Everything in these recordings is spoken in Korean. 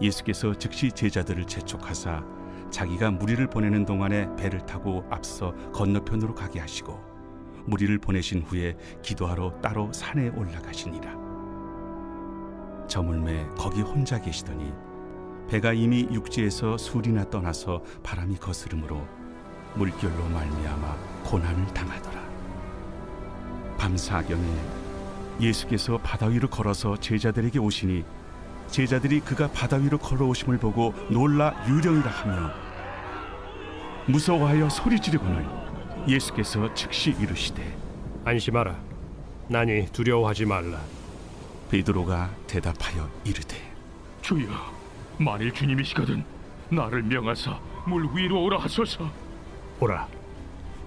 예수께서 즉시 제자들을 재촉하사 자기가 무리를 보내는 동안에 배를 타고 앞서 건너편으로 가게 하시고 무리를 보내신 후에 기도하러 따로 산에 올라가시니라. 저물매 거기 혼자 계시더니 배가 이미 육지에서 술이나 떠나서 바람이 거스름으로 물결로 말미암아 고난을 당하더라. 밤사경에 예수께서 바다 위로 걸어서 제자들에게 오시니 제자들이 그가 바다 위로 걸어오심을 보고 놀라 유령이라 하며 무서워하여 소리 지르거늘 예수께서 즉시 이르시되 안심하라. 나니 두려워하지 말라. 베드로가 대답하여 이르되 주여, 만일 주님이시거든 나를 명하사 물 위로 오라 하소서. 오라.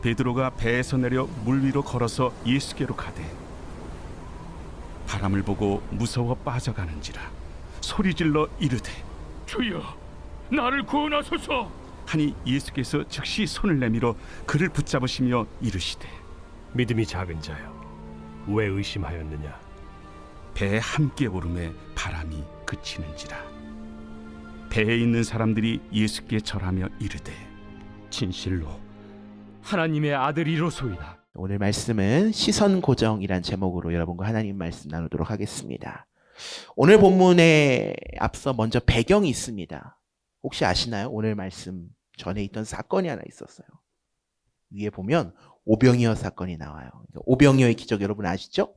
베드로가 배에서 내려 물 위로 걸어서 예수께로 가되 바람을 보고 무서워 빠져가는지라 소리질러 이르되 주여, 나를 구원하소서. 하니 예수께서 즉시 손을 내밀어 그를 붙잡으시며 이르시되 믿음이 작은 자여, 왜 의심하였느냐? 배에 함께 오름에 바람이 그치는지라. 배에 있는 사람들이 예수께 절하며 이르되 진실로 하나님의 아들이로소이다. 오늘 말씀은 시선 고정이란 제목으로 여러분과 하나님 말씀 나누도록 하겠습니다. 오늘 본문에 앞서 먼저 배경이 있습니다. 혹시 아시나요? 오늘 말씀 전에 있던 사건이 하나 있었어요. 위에 보면 오병이어 사건이 나와요. 오병이어의 기적 여러분 아시죠?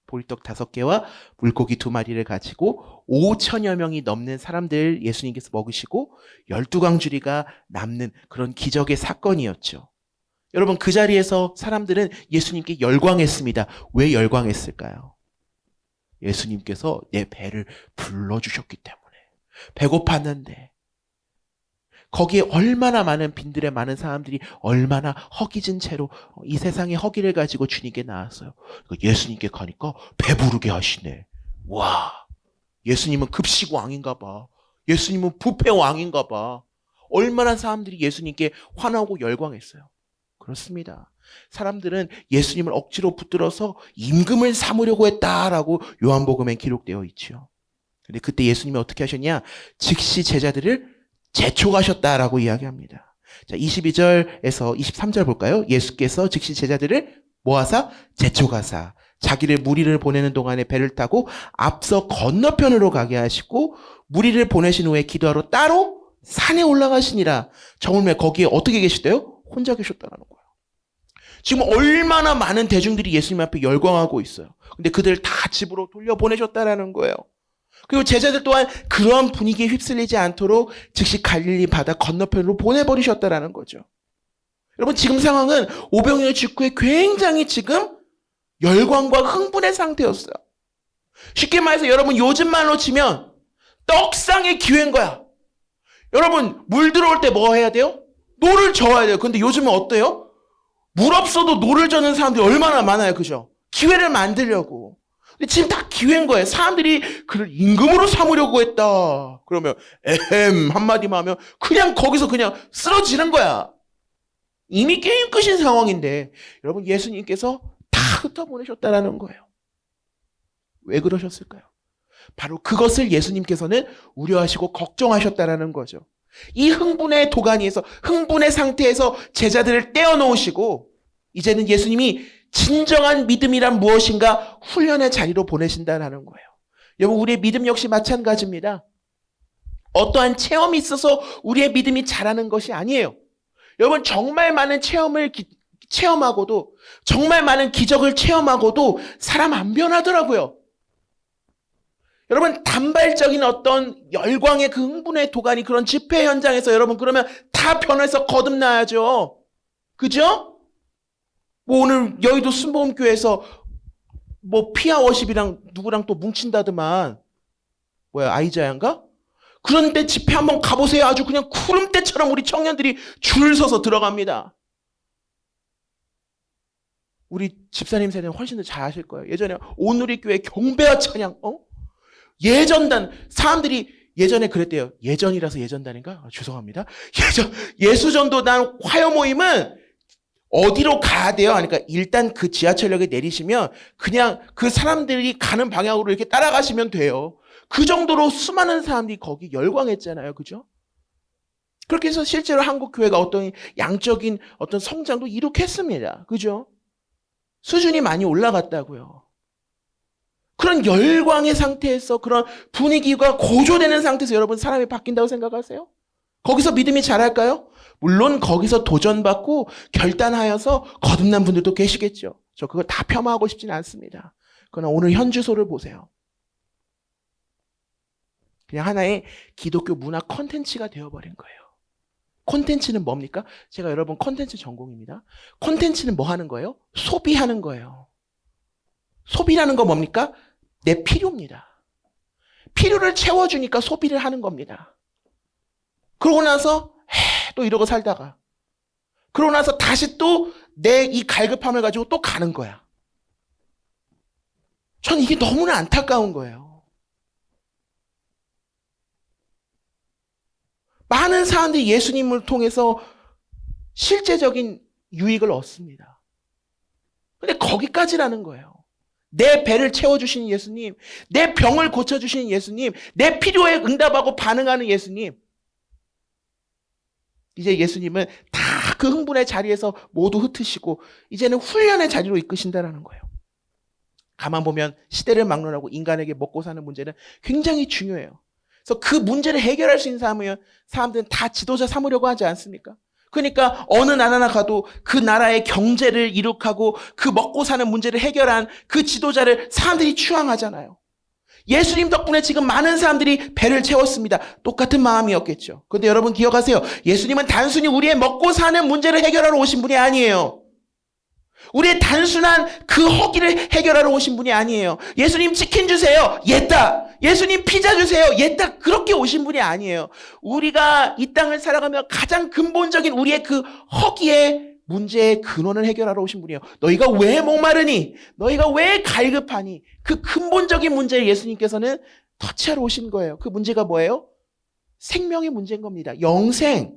보리떡 5개와 물고기 2마리를 가지고 5천여 명이 넘는 사람들 예수님께서 먹으시고 12광주리가 남는 그런 기적의 사건이었죠. 여러분 그 자리에서 사람들은 예수님께 열광했습니다. 왜 열광했을까요? 예수님께서 내 배를 불러주셨기 때문에. 배고팠는데 거기에 얼마나 많은 빈들에 많은 사람들이 얼마나 허기진 채로 이 세상의 허기를 가지고 주님께 나왔어요. 예수님께 가니까 배부르게 하시네. 와, 예수님은 급식왕인가 봐. 예수님은 뷔페왕인가 봐. 얼마나 사람들이 예수님께 환호하고 열광했어요. 그렇습니다. 사람들은 예수님을 억지로 붙들어서 임금을 삼으려고 했다라고 요한복음에 기록되어 있지요. 근데 그때 예수님이 어떻게 하셨냐? 즉시 제자들을 재촉하셨다라고 이야기합니다. 자, 22절에서 23절 볼까요? 예수께서 즉시 제자들을 모아사 재촉하사 자기를 무리를 보내는 동안에 배를 타고 앞서 건너편으로 가게 하시고 무리를 보내신 후에 기도하러 따로 산에 올라가시니라. 저물매 거기에 어떻게 계시대요? 혼자 계셨다는 거예요. 지금 얼마나 많은 대중들이 예수님 앞에 열광하고 있어요. 근데 그들을 다 집으로 돌려보내셨다라는 거예요. 그리고 제자들 또한 그런 분위기에 휩쓸리지 않도록 즉시 갈릴리 바다 건너편으로 보내버리셨다라는 거죠. 여러분 지금 상황은 오병이어 직후에 굉장히 지금 열광과 흥분의 상태였어요. 쉽게 말해서 여러분 요즘 말로 치면 떡상의 기회인 거야. 여러분 물 들어올 때 뭐 해야 돼요? 노를 저어야 돼요. 근데 요즘은 어때요? 물 없어도 노를 저는 사람들이 얼마나 많아요. 그죠? 기회를 만들려고. 근데 지금 다 기회인 거예요. 사람들이 그를 임금으로 삼으려고 했다. 그러면 에헴 한마디만 하면 그냥 거기서 그냥 쓰러지는 거야. 이미 게임 끝인 상황인데 여러분 예수님께서 다 흩어보내셨다라는 거예요. 왜 그러셨을까요? 바로 그것을 예수님께서는 우려하시고 걱정하셨다라는 거죠. 이 흥분의 도가니에서 흥분의 상태에서 제자들을 떼어놓으시고 이제는 예수님이 진정한 믿음이란 무엇인가 훈련의 자리로 보내신다는 거예요. 여러분 우리의 믿음 역시 마찬가지입니다. 어떠한 체험이 있어서 우리의 믿음이 자라는 것이 아니에요. 여러분 정말 많은 체험을 체험하고도 정말 많은 기적을 체험하고도 사람 안 변하더라고요. 여러분 단발적인 어떤 열광의 그 흥분의 도가니 그런 집회 현장에서 여러분 그러면 다 변해서 거듭나야죠. 그죠? 뭐 오늘 여의도 순복음교회에서 뭐 피아 워십이랑 누구랑 또 뭉친다더만 뭐야 아이자야인가? 그런데 집회 한번 가보세요. 아주 그냥 구름대처럼 우리 청년들이 줄 서서 들어갑니다. 우리 집사님 세대는 훨씬 더 잘 아실 거예요. 예전에 온누리교회 경배와 찬양 예전단 사람들이 예전에 그랬대요. 예전이라서 예전단인가? 죄송합니다. 예수전도단 화요 모임은 어디로 가야 돼요? 그러니까 일단 그 지하철역에 내리시면 그냥 그 사람들이 가는 방향으로 이렇게 따라가시면 돼요. 그 정도로 수많은 사람들이 거기 열광했잖아요. 그죠? 그렇게 해서 실제로 한국 교회가 어떤 양적인 어떤 성장도 이룩했습니다. 그죠? 수준이 많이 올라갔다고요. 그런 열광의 상태에서 그런 분위기가 고조되는 상태에서 여러분 사람이 바뀐다고 생각하세요? 거기서 믿음이 자랄까요? 물론 거기서 도전받고 결단하여서 거듭난 분들도 계시겠죠. 저 그걸 다 폄하하고 싶지는 않습니다. 그러나 오늘 현주소를 보세요. 그냥 하나의 기독교 문화 콘텐츠가 되어버린 거예요. 콘텐츠는 뭡니까? 제가 여러분 콘텐츠 전공입니다. 콘텐츠는 뭐 하는 거예요? 소비하는 거예요. 소비라는 거 뭡니까? 내 필요입니다. 필요를 채워주니까 소비를 하는 겁니다. 그러고 나서 또 이러고 살다가 그러고 나서 다시 또 내 이 갈급함을 가지고 또 가는 거야. 전 이게 너무나 안타까운 거예요. 많은 사람들이 예수님을 통해서 실제적인 유익을 얻습니다. 근데 거기까지라는 거예요. 내 배를 채워주시는 예수님, 내 병을 고쳐주시는 예수님, 내 필요에 응답하고 반응하는 예수님. 이제 예수님은 다 그 흥분의 자리에서 모두 흩으시고 이제는 훈련의 자리로 이끄신다는 거예요. 가만 보면 시대를 막론하고 인간에게 먹고 사는 문제는 굉장히 중요해요. 그래서 그 문제를 해결할 수 있는 사람들은 다 지도자 삼으려고 하지 않습니까? 그러니까 어느 나라나 가도 그 나라의 경제를 이룩하고 그 먹고 사는 문제를 해결한 그 지도자를 사람들이 추앙하잖아요. 예수님 덕분에 지금 많은 사람들이 배를 채웠습니다. 똑같은 마음이었겠죠. 그런데 여러분 기억하세요. 예수님은 단순히 우리의 먹고 사는 문제를 해결하러 오신 분이 아니에요. 우리의 단순한 그 허기를 해결하러 오신 분이 아니에요. 예수님 치킨 주세요. 옛다. 예수님 피자 주세요. 옛다. 그렇게 오신 분이 아니에요. 우리가 이 땅을 살아가며 가장 근본적인 우리의 그 허기의 문제의 근원을 해결하러 오신 분이에요. 너희가 왜 목마르니? 너희가 왜 갈급하니? 그 근본적인 문제를 예수님께서는 터치하러 오신 거예요. 그 문제가 뭐예요? 생명의 문제인 겁니다. 영생.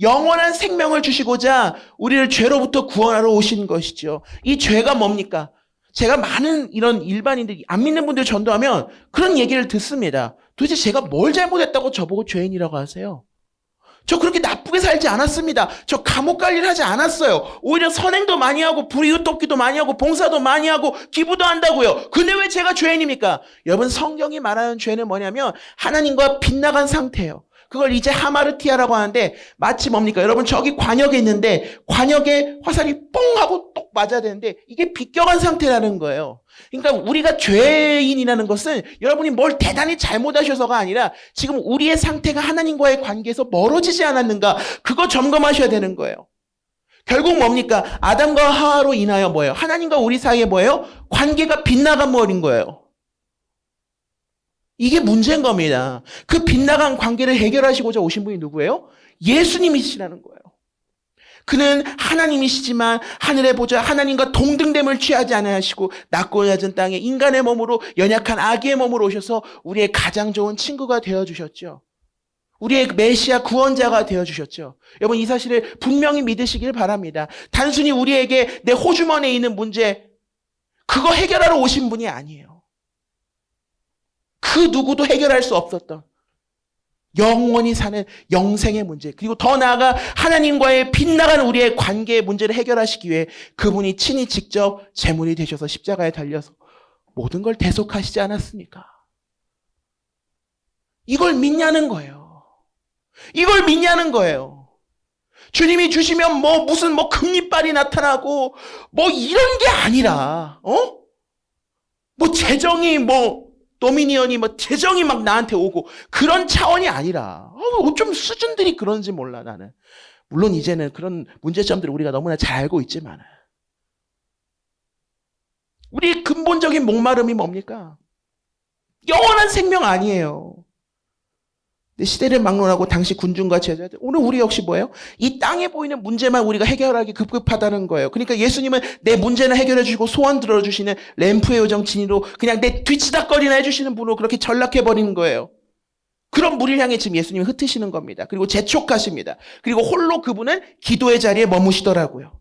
영원한 생명을 주시고자 우리를 죄로부터 구원하러 오신 것이죠. 이 죄가 뭡니까? 제가 많은 이런 일반인들이 안 믿는 분들 전도하면 그런 얘기를 듣습니다. 도대체 제가 뭘 잘못했다고 저보고 죄인이라고 하세요? 저 그렇게 나쁘게 살지 않았습니다. 저 감옥 갈 일 하지 않았어요. 오히려 선행도 많이 하고 불이웃 돕기도 많이 하고 봉사도 많이 하고 기부도 한다고요. 근데 왜 제가 죄인입니까? 여러분 성경이 말하는 죄는 뭐냐면 하나님과 빗나간 상태예요. 그걸 이제 하마르티아라고 하는데 마치 뭡니까? 여러분 저기 관역에 있는데 관역에 화살이 뽕 하고 똑 맞아야 되는데 이게 비껴간 상태라는 거예요. 그러니까 우리가 죄인이라는 것은 여러분이 뭘 대단히 잘못하셔서가 아니라 지금 우리의 상태가 하나님과의 관계에서 멀어지지 않았는가 그거 점검하셔야 되는 거예요. 결국 뭡니까? 아담과 하와로 인하여 뭐예요? 하나님과 우리 사이에 뭐예요? 관계가 빗나가 버린 거예요. 이게 문제인 겁니다. 그 빗나간 관계를 해결하시고자 오신 분이 누구예요? 예수님이시라는 거예요. 그는 하나님이시지만 하늘에 보자 하나님과 동등됨을 취하지 않으시고 낮고 낮은 땅에 인간의 몸으로 연약한 아기의 몸으로 오셔서 우리의 가장 좋은 친구가 되어주셨죠. 우리의 메시아 구원자가 되어주셨죠. 여러분 이 사실을 분명히 믿으시길 바랍니다. 단순히 우리에게 내 호주머니에 있는 문제 그거 해결하러 오신 분이 아니에요. 그 누구도 해결할 수 없었던 영원히 사는 영생의 문제 그리고 더 나아가 하나님과의 빗나간 우리의 관계의 문제를 해결하시기 위해 그분이 친히 직접 제물이 되셔서 십자가에 달려서 모든 걸 대속하시지 않았습니까? 이걸 믿냐는 거예요. 이걸 믿냐는 거예요. 주님이 주시면 무슨 금리빨이 나타나고 이런 게 아니라 재정이 도미니언이 재정이 막 나한테 오고 그런 차원이 아니라 어쩜 수준들이 그런지 몰라 나는. 물론 이제는 그런 문제점들을 우리가 너무나 잘 알고 있지만 우리의 근본적인 목마름이 뭡니까? 영원한 생명 아니에요. 근데 시대를 막론하고 당시 군중과 제자들 오늘 우리 역시 뭐예요? 이 땅에 보이는 문제만 우리가 해결하기 급급하다는 거예요. 그러니까 예수님은 내 문제는 해결해 주시고 소원 들어주시는 램프의 요정 진이로 그냥 내 뒤치다거리나 해주시는 분으로 그렇게 전락해버리는 거예요. 그런 무리를 향해 지금 예수님이 흩으시는 겁니다. 그리고 재촉하십니다. 그리고 홀로 그분은 기도의 자리에 머무시더라고요.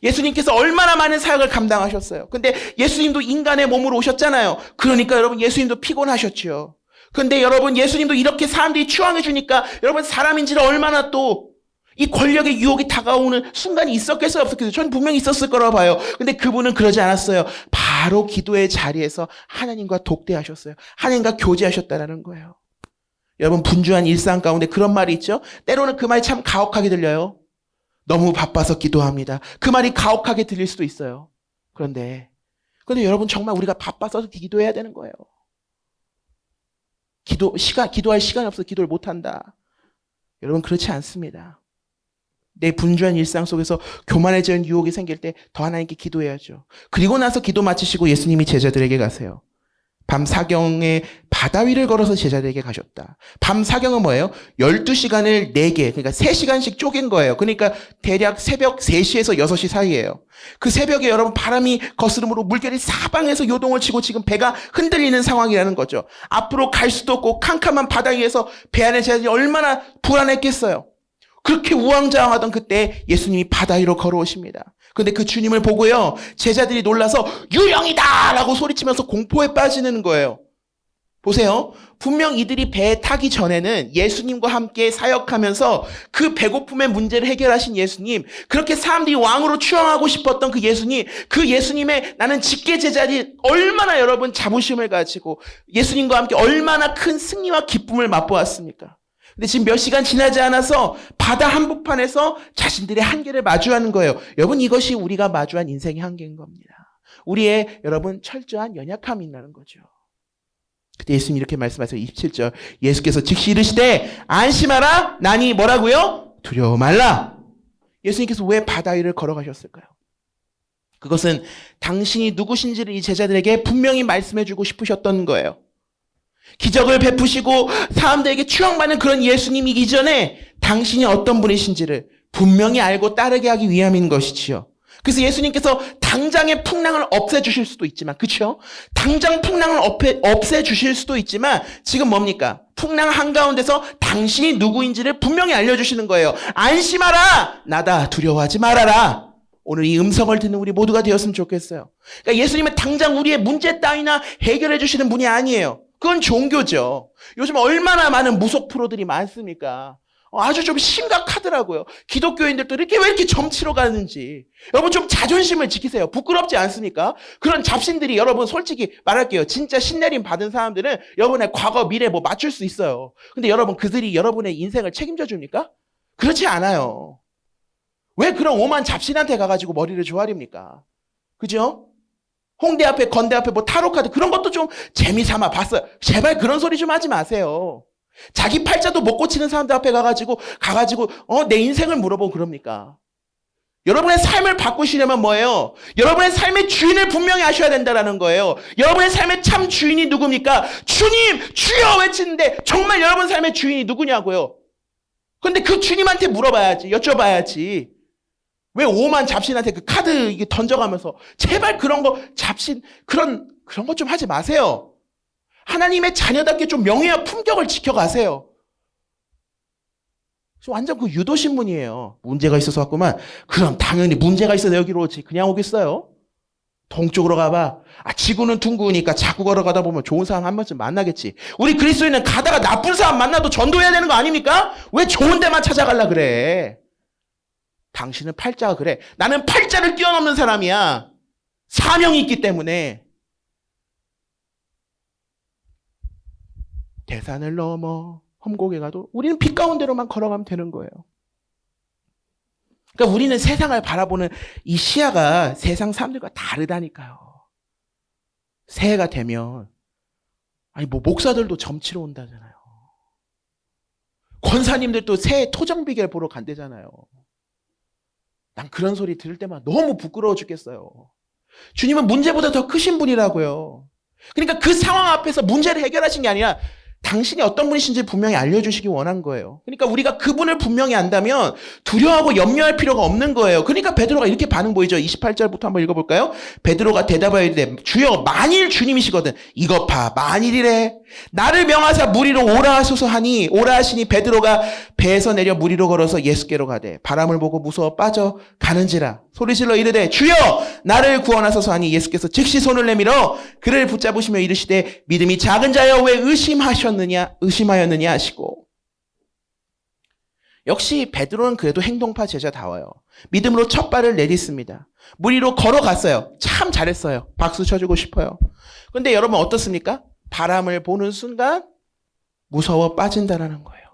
예수님께서 얼마나 많은 사역을 감당하셨어요. 근데 예수님도 인간의 몸으로 오셨잖아요. 그러니까 여러분 예수님도 피곤하셨죠. 그런데 여러분 예수님도 이렇게 사람들이 추앙해 주니까 여러분 사람인지를 얼마나 또 이 권력의 유혹이 다가오는 순간이 있었겠어요? 없었겠어요? 저는 분명히 있었을 거라고 봐요. 근데 그분은 그러지 않았어요. 바로 기도의 자리에서 하나님과 독대하셨어요. 하나님과 교제하셨다라는 거예요. 여러분 분주한 일상 가운데 그런 말이 있죠? 때로는 그 말이 참 가혹하게 들려요. 너무 바빠서 기도합니다. 그 말이 가혹하게 들릴 수도 있어요. 그런데 여러분 정말 우리가 바빠서 기도해야 되는 거예요. 기도할 시간이 없어서 기도를 못한다. 여러분 그렇지 않습니다. 내 분주한 일상 속에서 교만해지는 유혹이 생길 때 더 하나님께 기도해야죠. 그리고 나서 기도 마치시고 예수님이 제자들에게 가세요. 밤 사경에 바다 위를 걸어서 제자들에게 가셨다. 밤 사경은 뭐예요? 12시간을 4개, 그러니까 3시간씩 쪼갠 거예요. 그러니까 대략 새벽 3시에서 6시 사이예요. 그 새벽에 여러분 바람이 거스름으로 물결이 사방에서 요동을 치고 지금 배가 흔들리는 상황이라는 거죠. 앞으로 갈 수도 없고 캄캄한 바다 위에서 배 안에 제자들이 얼마나 불안했겠어요. 그렇게 우왕좌왕하던 그때 예수님이 바다 위로 걸어오십니다. 그런데 그 주님을 보고요, 제자들이 놀라서 유령이다! 라고 소리치면서 공포에 빠지는 거예요. 보세요. 분명 이들이 배에 타기 전에는 예수님과 함께 사역하면서 그 배고픔의 문제를 해결하신 예수님, 그렇게 사람들이 왕으로 추앙하고 싶었던 그 예수님의 나는 직계 제자들이 얼마나 여러분 자부심을 가지고 예수님과 함께 얼마나 큰 승리와 기쁨을 맛보았습니까? 근데 지금 몇 시간 지나지 않아서 바다 한복판에서 자신들의 한계를 마주하는 거예요. 여러분 이것이 우리가 마주한 인생의 한계인 겁니다. 우리의 여러분 철저한 연약함이 있다는 거죠. 그때 예수님이 이렇게 말씀하세요. 27절 예수께서 즉시 이르시되 안심하라 나니 뭐라고요? 두려워 말라. 예수님께서 왜 바다 위를 걸어가셨을까요? 그것은 당신이 누구신지를 이 제자들에게 분명히 말씀해주고 싶으셨던 거예요. 기적을 베푸시고 사람들에게 추앙받는 그런 예수님이 이전에 당신이 어떤 분이신지를 분명히 알고 따르게 하기 위함인 것이지요. 그래서 예수님께서 당장의 풍랑을 없애주실 수도 있지만, 그렇죠? 당장 풍랑을 없애주실 수도 있지만 지금 뭡니까? 풍랑 한가운데서 당신이 누구인지를 분명히 알려주시는 거예요. 안심하라! 나다 두려워하지 말아라. 오늘 이 음성을 듣는 우리 모두가 되었으면 좋겠어요. 그러니까 예수님은 당장 우리의 문제 따위나 해결해 주시는 분이 아니에요. 그건 종교죠. 요즘 얼마나 많은 무속 프로들이 많습니까? 아주 좀 심각하더라고요. 기독교인들도 왜 이렇게 점치러 가는지. 여러분 좀 자존심을 지키세요. 부끄럽지 않습니까? 그런 잡신들이 여러분 솔직히 말할게요. 진짜 신내림 받은 사람들은 여러분의 과거, 미래 뭐 맞출 수 있어요. 근데 여러분 그들이 여러분의 인생을 책임져 줍니까? 그렇지 않아요. 왜 그런 오만 잡신한테 가가지고 머리를 조아립니까? 그죠? 홍대 앞에, 건대 앞에 뭐 타로카드 그런 것도 좀 재미삼아 봤어요. 제발 그런 소리 좀 하지 마세요. 자기 팔자도 못 고치는 사람들 앞에 가가지고 내 인생을 물어보고 그럽니까? 여러분의 삶을 바꾸시려면 뭐예요? 여러분의 삶의 주인을 분명히 아셔야 된다는 거예요. 여러분의 삶의 참 주인이 누굽니까? 주님! 주여! 외치는데 정말 여러분 삶의 주인이 누구냐고요? 그런데 그 주님한테 물어봐야지, 여쭤봐야지. 왜 오만 잡신한테 그 카드 이게 던져가면서 제발 그런 거 잡신 그런 거 좀 하지 마세요. 하나님의 자녀답게 좀 명예와 품격을 지켜가세요. 완전 그 유도 신문이에요. 문제가 있어서 왔구만. 그럼 당연히 문제가 있어서 여기로 오지. 그냥 오겠어요? 동쪽으로 가봐. 지구는 둥그니까 자꾸 걸어가다 보면 좋은 사람 한 번쯤 만나겠지. 우리 그리스도인은 가다가 나쁜 사람 만나도 전도해야 되는 거 아닙니까? 왜 좋은 데만 찾아가려 그래? 당신은 팔자가 그래. 나는 팔자를 뛰어넘는 사람이야. 사명이 있기 때문에. 대산을 넘어 험곡에 가도 우리는 빛 가운데로만 걸어가면 되는 거예요. 그러니까 우리는 세상을 바라보는 이 시야가 세상 사람들과 다르다니까요. 새해가 되면 목사들도 점치러 온다잖아요. 권사님들도 새해 토정비결 보러 간대잖아요. 난 그런 소리 들을 때마다 너무 부끄러워 죽겠어요. 주님은 문제보다 더 크신 분이라고요. 그러니까 그 상황 앞에서 문제를 해결하신 게 아니라 당신이 어떤 분이신지 분명히 알려주시기 원한 거예요. 그러니까 우리가 그분을 분명히 안다면 두려워하고 염려할 필요가 없는 거예요. 그러니까 베드로가 이렇게 반응 보이죠. 28절부터 한번 읽어볼까요? 베드로가 대답하여 이르되 주여 만일 주님이시거든 이것 봐 만일이래 나를 명하사 물 위로 오라 하소서 하니 오라 하시니 베드로가 배에서 내려 물 위로 걸어서 예수께로 가되 바람을 보고 무서워 빠져 가는지라 소리질러 이르되 주여 나를 구원하소서 하니 예수께서 즉시 손을 내밀어 그를 붙잡으시며 이르시되 믿음이 작은 자여 왜 의심하셨 의심하였느냐 하시고. 역시 베드로는 그래도 행동파 제자다워요. 믿음으로 첫 발을 내딛습니다. 물 위로 걸어갔어요. 참 잘했어요. 박수 쳐주고 싶어요. 그런데 여러분 어떻습니까? 바람을 보는 순간 무서워 빠진다라는 거예요.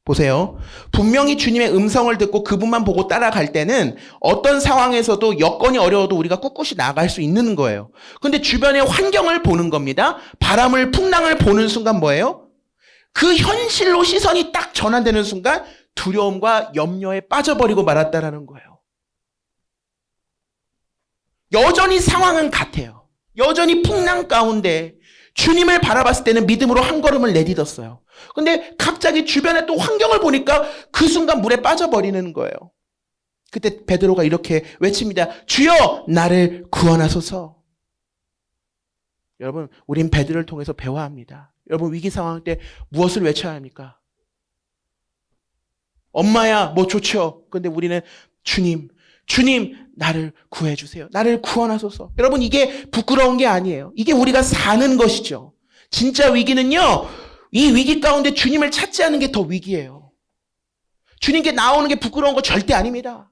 보세요. 분명히 주님의 음성을 듣고 그분만 보고 따라갈 때는 어떤 상황에서도 여건이 어려워도 우리가 꿋꿋이 나아갈 수 있는 거예요. 근데 주변의 환경을 보는 겁니다. 바람을, 풍랑을 보는 순간 뭐예요? 그 현실로 시선이 딱 전환되는 순간 두려움과 염려에 빠져버리고 말았다라는 거예요. 여전히 상황은 같아요. 여전히 풍랑 가운데 주님을 바라봤을 때는 믿음으로 한 걸음을 내딛었어요. 근데 갑자기 주변에 또 환경을 보니까 그 순간 물에 빠져버리는 거예요. 그때 베드로가 이렇게 외칩니다. 주여 나를 구원하소서. 여러분 우린 베드로를 통해서 배워야 합니다. 여러분 위기 상황 때 무엇을 외쳐야 합니까? 엄마야 뭐 좋죠. 근데 우리는 주님 나를 구해주세요. 나를 구원하소서. 여러분 이게 부끄러운 게 아니에요. 이게 우리가 사는 것이죠. 진짜 위기는요. 이 위기 가운데 주님을 찾지 않는 게 더 위기예요. 주님께 나오는 게 부끄러운 거 절대 아닙니다.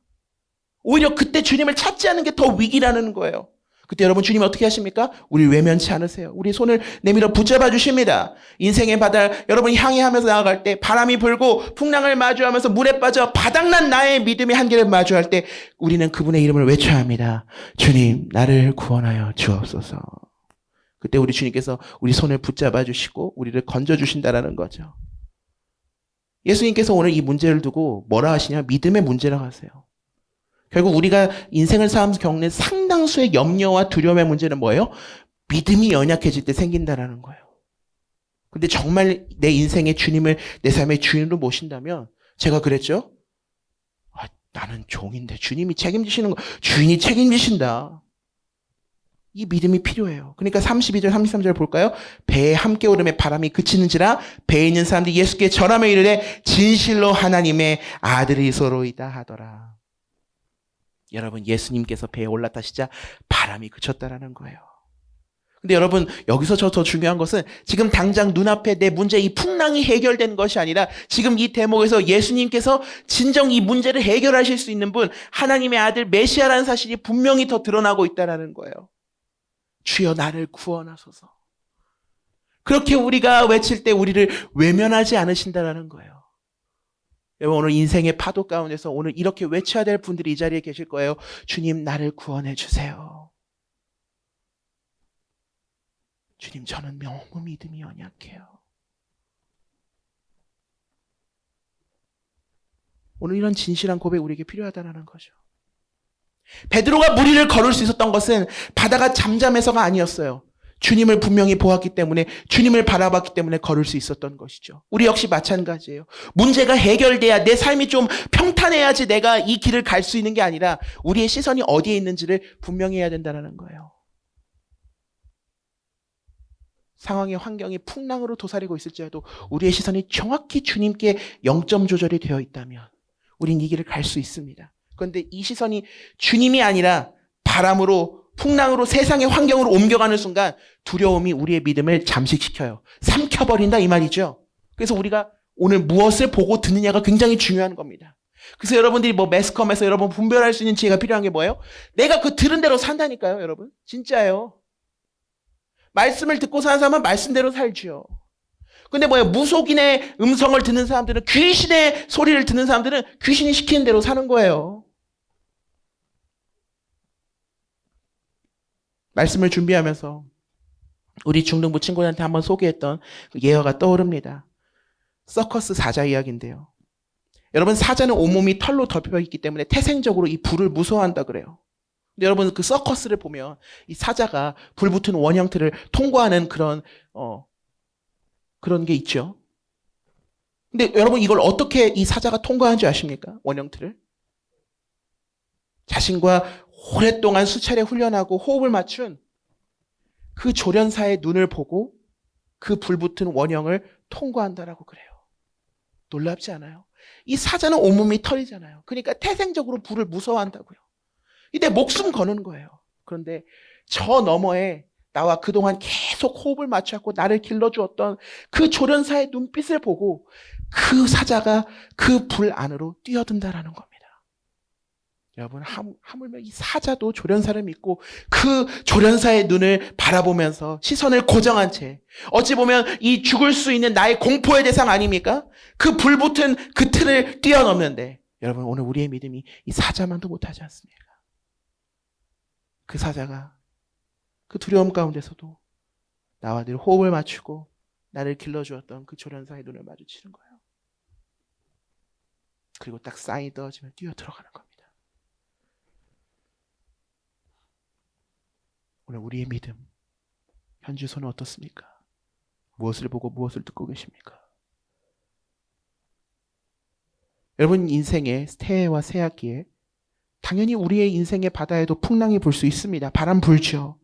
오히려 그때 주님을 찾지 않는 게 더 위기라는 거예요. 그때 여러분 주님이 어떻게 하십니까? 우리 외면치 않으세요. 우리 손을 내밀어 붙잡아 주십니다. 인생의 바다를 여러분이 향해 하면서 나아갈 때 바람이 불고 풍랑을 마주하면서 물에 빠져 바닥난 나의 믿음의 한계를 마주할 때 우리는 그분의 이름을 외쳐야 합니다. 주님 나를 구원하여 주옵소서. 그때 우리 주님께서 우리 손을 붙잡아 주시고 우리를 건져 주신다라는 거죠. 예수님께서 오늘 이 문제를 두고 뭐라 하시냐? 믿음의 문제라고 하세요. 결국 우리가 인생을 살면서 겪는 상당수의 염려와 두려움의 문제는 뭐예요? 믿음이 연약해질 때 생긴다라는 거예요. 근데 정말 내 인생의 주님을 내 삶의 주인으로 모신다면 제가 그랬죠? 나는 종인데 주님이 책임지시는 거 주인이 책임지신다. 이 믿음이 필요해요. 그러니까 32절 33절 볼까요? 배에 함께 오름에 바람이 그치는지라 배에 있는 사람들이 예수께 전하며 이르되 진실로 하나님의 아들이소로이다 하더라. 여러분 예수님께서 배에 올라타시자 바람이 그쳤다라는 거예요. 근데 여러분 여기서 더 중요한 것은 지금 당장 눈앞에 내 문제 이 풍랑이 해결된 것이 아니라 지금 이 대목에서 예수님께서 진정 이 문제를 해결하실 수 있는 분 하나님의 아들 메시아라는 사실이 분명히 더 드러나고 있다라는 거예요. 주여 나를 구원하소서. 그렇게 우리가 외칠 때 우리를 외면하지 않으신다라는 거예요. 여러분 오늘 인생의 파도 가운데서 오늘 이렇게 외쳐야 될 분들이 이 자리에 계실 거예요. 주님 나를 구원해 주세요. 주님 저는 너무 믿음이 연약해요. 오늘 이런 진실한 고백 우리에게 필요하다는 거죠. 베드로가 물 위를 걸을 수 있었던 것은 바다가 잠잠해서가 아니었어요. 주님을 분명히 보았기 때문에 주님을 바라봤기 때문에 걸을 수 있었던 것이죠. 우리 역시 마찬가지예요. 문제가 해결돼야 내 삶이 좀 평탄해야지 내가 이 길을 갈 수 있는 게 아니라 우리의 시선이 어디에 있는지를 분명히 해야 된다는 거예요. 상황의 환경이 풍랑으로 도사리고 있을지라도 우리의 시선이 정확히 주님께 0점 조절이 되어 있다면 우린 이 길을 갈 수 있습니다. 그런데 이 시선이 주님이 아니라 바람으로 풍랑으로 세상의 환경으로 옮겨가는 순간 두려움이 우리의 믿음을 잠식시켜요. 삼켜버린다 이 말이죠. 그래서 우리가 오늘 무엇을 보고 듣느냐가 굉장히 중요한 겁니다. 그래서 여러분들이 매스컴에서 여러분 분별할 수 있는 지혜가 필요한 게 뭐예요? 내가 그 들은 대로 산다니까요 여러분. 진짜예요. 말씀을 듣고 사는 사람은 말씀대로 살죠. 근데 무속인의 음성을 듣는 사람들은 귀신의 소리를 듣는 사람들은 귀신이 시키는 대로 사는 거예요. 말씀을 준비하면서 우리 중등부 친구들한테 한번 소개했던 그 예화가 떠오릅니다. 서커스 사자 이야기인데요. 여러분 사자는 온몸이 털로 덮여 있기 때문에 태생적으로 이 불을 무서워한다 그래요. 근데 여러분 그 서커스를 보면 이 사자가 불 붙은 원형틀을 통과하는 그런 게 있죠. 근데 여러분 이걸 어떻게 이 사자가 통과하는지 아십니까? 원형틀을? 자신과 오랫동안 수차례 훈련하고 호흡을 맞춘 그 조련사의 눈을 보고 그 불붙은 원형을 통과한다라고 그래요. 놀랍지 않아요? 이 사자는 온몸이 털이잖아요. 그러니까 태생적으로 불을 무서워한다고요. 이때 목숨 거는 거예요. 그런데 저 너머에 나와 그동안 계속 호흡을 맞췄고 나를 길러주었던 그 조련사의 눈빛을 보고 그 사자가 그 불 안으로 뛰어든다라는 겁니다. 여러분, 하물며 이 사자도 조련사를 믿고 그 조련사의 눈을 바라보면서 시선을 고정한 채 어찌 보면 이 죽을 수 있는 나의 공포의 대상 아닙니까? 그 불붙은 그 틀을 뛰어넘는데 여러분, 오늘 우리의 믿음이 이 사자만도 못하지 않습니까? 그 사자가 그 두려움 가운데서도 나와 늘 호흡을 맞추고 나를 길러주었던 그 조련사의 눈을 마주치는 거예요. 그리고 딱 사인이 떨어지면 뛰어 들어가는 겁니다. 오늘 우리의 믿음, 현주소는 어떻습니까? 무엇을 보고 무엇을 듣고 계십니까? 여러분, 인생의 새해와 새학기에 당연히 우리의 인생의 바다에도 풍랑이 불 수 있습니다. 바람 불죠.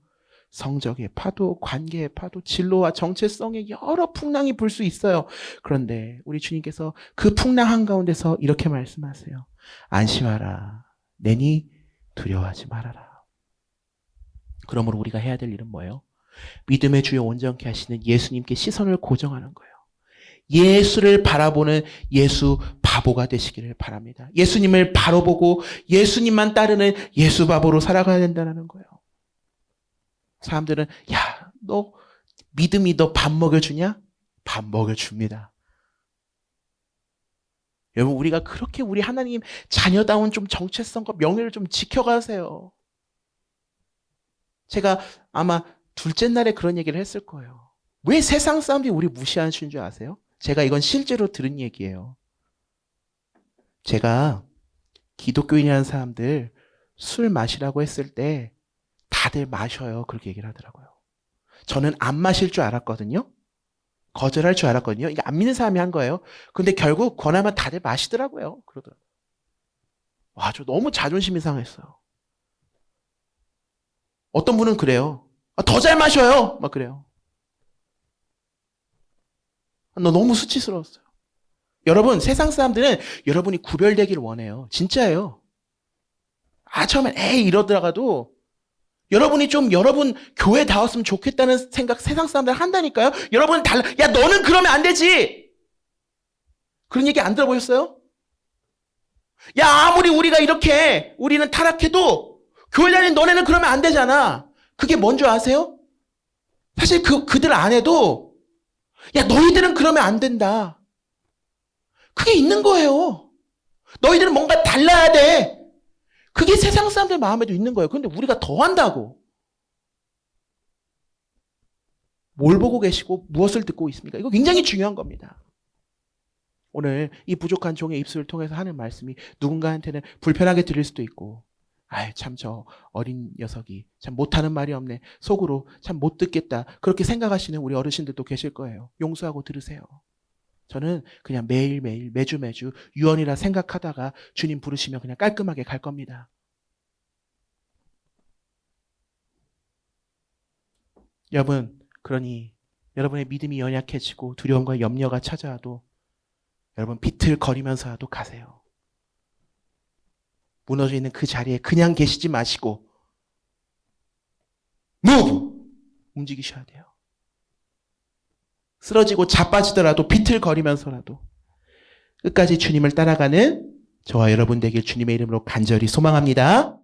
성적의 파도, 관계의 파도, 진로와 정체성의 여러 풍랑이 불 수 있어요. 그런데 우리 주님께서 그 풍랑 한가운데서 이렇게 말씀하세요. 안심하라. 내니 두려워하지 말아라. 그러므로 우리가 해야 될 일은 뭐예요? 믿음의 주요 온전케 하시는 예수님께 시선을 고정하는 거예요. 예수를 바라보는 예수 바보가 되시기를 바랍니다. 예수님을 바로 보고 예수님만 따르는 예수 바보로 살아가야 된다는 거예요. 사람들은 야, 너 믿음이 너 밥 먹여주냐? 밥 먹여줍니다. 여러분, 우리가 그렇게 우리 하나님 자녀다운 좀 정체성과 명예를 좀 지켜가세요. 제가 아마 둘째 날에 그런 얘기를 했을 거예요. 왜 세상 사람들이 우리 무시하는 줄 아세요? 제가 이건 실제로 들은 얘기예요. 제가 기독교인이라는 사람들 술 마시라고 했을 때 다들 마셔요. 그렇게 얘기를 하더라고요. 저는 안 마실 줄 알았거든요. 거절할 줄 알았거든요. 이게 안 믿는 사람이 한 거예요. 근데 결국 권하면 다들 마시더라고요. 그러더라고요. 와, 저 너무 자존심이 상했어요. 어떤 분은 그래요. 더 잘 마셔요. 막 그래요. 너 너무 수치스러웠어요. 여러분, 세상 사람들은 여러분이 구별되길 원해요. 진짜예요. 처음엔 에이 이러다가도 여러분이 좀 여러분 교회 다웠으면 좋겠다는 생각 세상 사람들 한다니까요. 여러분 달라. 야, 너는 그러면 안 되지. 그런 얘기 안 들어보셨어요? 야, 아무리 우리가 이렇게 우리는 타락해도 교회 다니는 너네는 그러면 안 되잖아. 그게 뭔 줄 아세요? 사실 그들 안에도 야, 너희들은 그러면 안 된다. 그게 있는 거예요. 너희들은 뭔가 달라야 돼. 그게 세상 사람들 마음에도 있는 거예요. 그런데 우리가 더 한다고. 뭘 보고 계시고 무엇을 듣고 있습니까? 이거 굉장히 중요한 겁니다. 오늘 이 부족한 종의 입술을 통해서 하는 말씀이 누군가한테는 불편하게 들릴 수도 있고, 참 저 어린 녀석이 참 못하는 말이 없네. 속으로 참 못 듣겠다. 그렇게 생각하시는 우리 어르신들도 계실 거예요. 용서하고 들으세요. 저는 그냥 매일매일 매주 유언이라 생각하다가 주님 부르시면 그냥 깔끔하게 갈 겁니다. 여러분, 그러니 여러분의 믿음이 연약해지고 두려움과 염려가 찾아와도 여러분 비틀거리면서라도 가세요. 무너져 있는 그 자리에 그냥 계시지 마시고 move! 움직이셔야 돼요. 쓰러지고 자빠지더라도 비틀거리면서라도 끝까지 주님을 따라가는 저와 여러분 되길 주님의 이름으로 간절히 소망합니다.